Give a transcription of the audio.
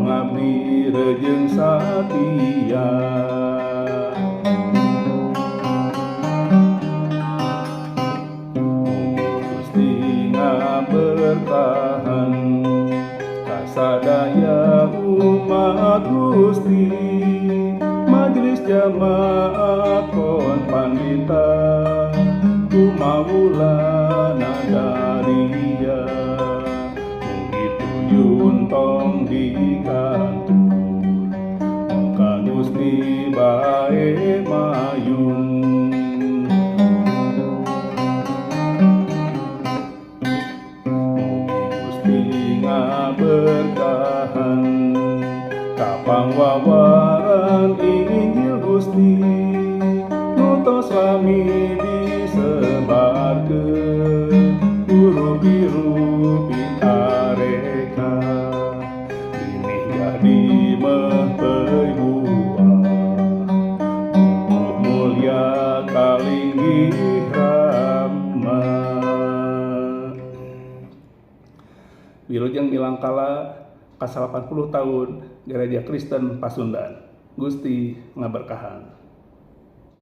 pengabdi rejeng satia. Mugi Gusti ngaberkahan kasadaya umat Gusti, majelis jamaah kon pandita kumawula nagaria. Mugi tuyun tong dikantur maka Gusti bae mayun. Mugi Gusti ngaberkahan kapangwawaran Injil Gusti, nutos lami disebarkeun guru biru pitareka, binih jadi meh teu buah, mulia kalinggih Rama. Wilujeng milangkala ka 80 tahun Gereja Kristen Pasundan. Gusti ngaberkahan.